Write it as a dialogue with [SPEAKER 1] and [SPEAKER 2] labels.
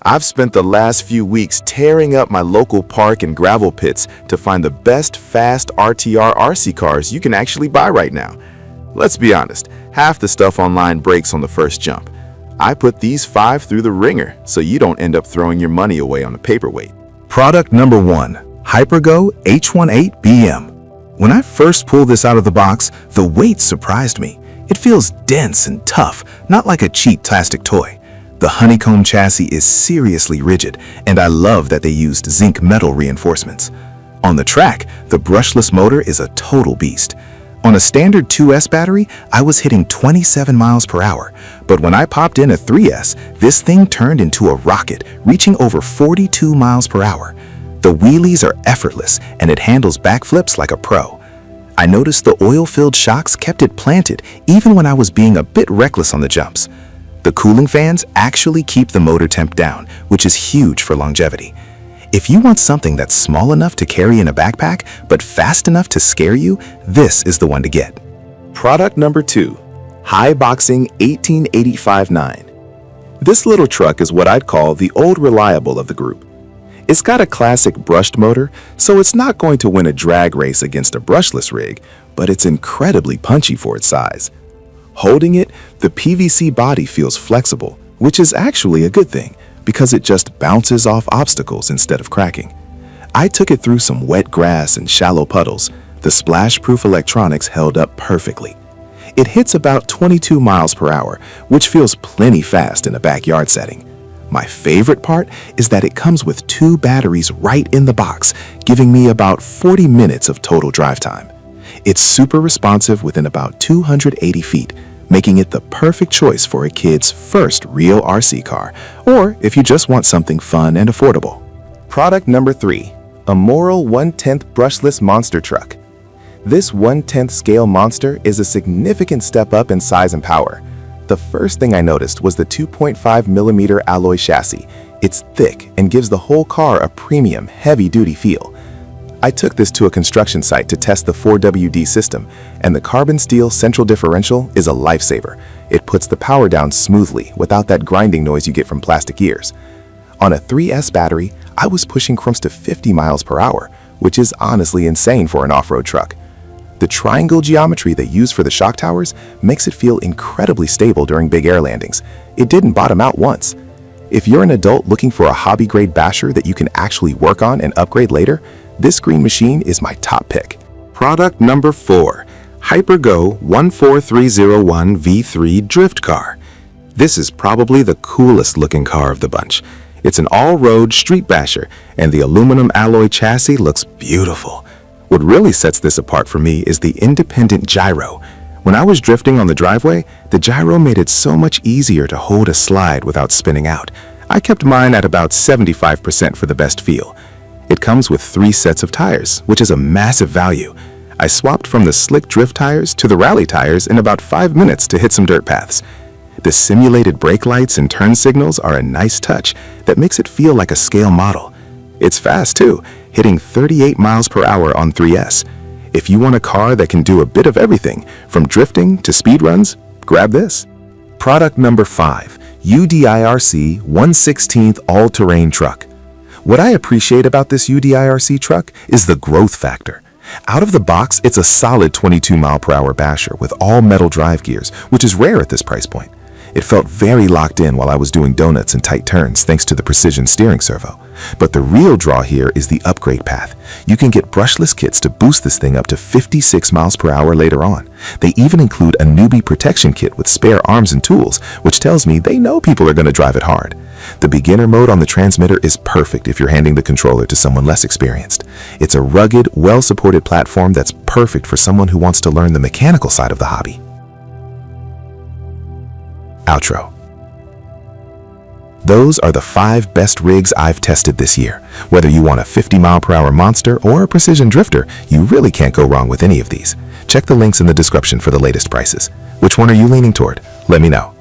[SPEAKER 1] I've spent the last few weeks tearing up my local park and gravel pits to find the best fast RTR RC cars you can actually buy right now. Let's be honest, half the stuff online breaks on the first jump. I put these 5 through the ringer so you don't end up throwing your money away on a paperweight.
[SPEAKER 2] Product number 1, Hypergo H18BM. When I first pulled this out of the box, the weight surprised me. It feels dense and tough, not like a cheap plastic toy. The honeycomb chassis is seriously rigid, and I love that they used zinc metal reinforcements. On the track, the brushless motor is a total beast. On a standard 2S battery, I was hitting 27 miles per hour, but when I popped in a 3S, this thing turned into a rocket, reaching over 42 miles per hour. The wheelies are effortless, and it handles backflips like a pro. I noticed the oil-filled shocks kept it planted even when I was being a bit reckless on the jumps. The cooling fans actually keep the motor temp down, which is huge for longevity. If you want something that's small enough to carry in a backpack, but fast enough to scare you, this is the one to get.
[SPEAKER 1] Product number 2, Hiboxing 1885-9. This little truck is what I'd call the old reliable of the group. It's got a classic brushed motor, so it's not going to win a drag race against a brushless rig, but it's incredibly punchy for its size. Holding it, the PVC body feels flexible, which is actually a good thing because it just bounces off obstacles instead of cracking. I took it through some wet grass and shallow puddles. The splash-proof electronics held up perfectly. It hits about 22 miles per hour, which feels plenty fast in a backyard setting. My favorite part is that it comes with 2 batteries right in the box, giving me about 40 minutes of total drive time. It's super responsive within about 280 feet, making it the perfect choice for a kid's first real RC car, or if you just want something fun and affordable. Product number 3, a Moral 1/10 brushless monster truck. This 1/10 scale monster is a significant step up in size and power. The first thing I noticed was the 2.5mm alloy chassis. It's thick and gives the whole car a premium, heavy-duty feel. I took this to a construction site to test the 4WD system, and the carbon steel central differential is a lifesaver. It puts the power down smoothly without that grinding noise you get from plastic gears. On a 3S battery, I was pushing close to 50 miles per hour, which is honestly insane for an off-road truck. The triangle geometry they use for the shock towers makes it feel incredibly stable during big air landings. It didn't bottom out once. If you're an adult looking for a hobby-grade basher that you can actually work on and upgrade later, this green machine is my top pick. Product number 4, Hypergo 14301 V3 Drift Car. This is probably the coolest looking car of the bunch. It's an all-road street basher, and the aluminum alloy chassis looks beautiful. What really sets this apart for me is the independent gyro. When I was drifting on the driveway, the gyro made it so much easier to hold a slide without spinning out. I kept mine at about 75% for the best feel. It comes with 3 sets of tires, which is a massive value. I swapped from the slick drift tires to the rally tires in about 5 minutes to hit some dirt paths. The simulated brake lights and turn signals are a nice touch that makes it feel like a scale model. It's fast too, hitting 38 miles per hour on 3S. If you want a car that can do a bit of everything, from drifting to speed runs, grab this. Product number 5, UDI RC 1/16 all-terrain truck. What I appreciate about this UDI RC truck is the growth factor. Out of the box, it's a solid 22 mile per hour basher with all metal drive gears, which is rare at this price point. It felt very locked in while I was doing donuts and tight turns thanks to the precision steering servo. But the real draw here is the upgrade path. You can get brushless kits to boost this thing up to 56 miles per hour later on. They even include a newbie protection kit with spare arms and tools, which tells me they know people are going to drive it hard. The beginner mode on the transmitter is perfect if you're handing the controller to someone less experienced. It's a rugged, well-supported platform that's perfect for someone who wants to learn the mechanical side of the hobby. Outro. Those are the 5 best rigs I've tested this year. Whether you want a 50 mile per hour monster or a precision drifter, you really can't go wrong with any of these. Check the links in the description for the latest prices. Which one are you leaning toward? Let me know.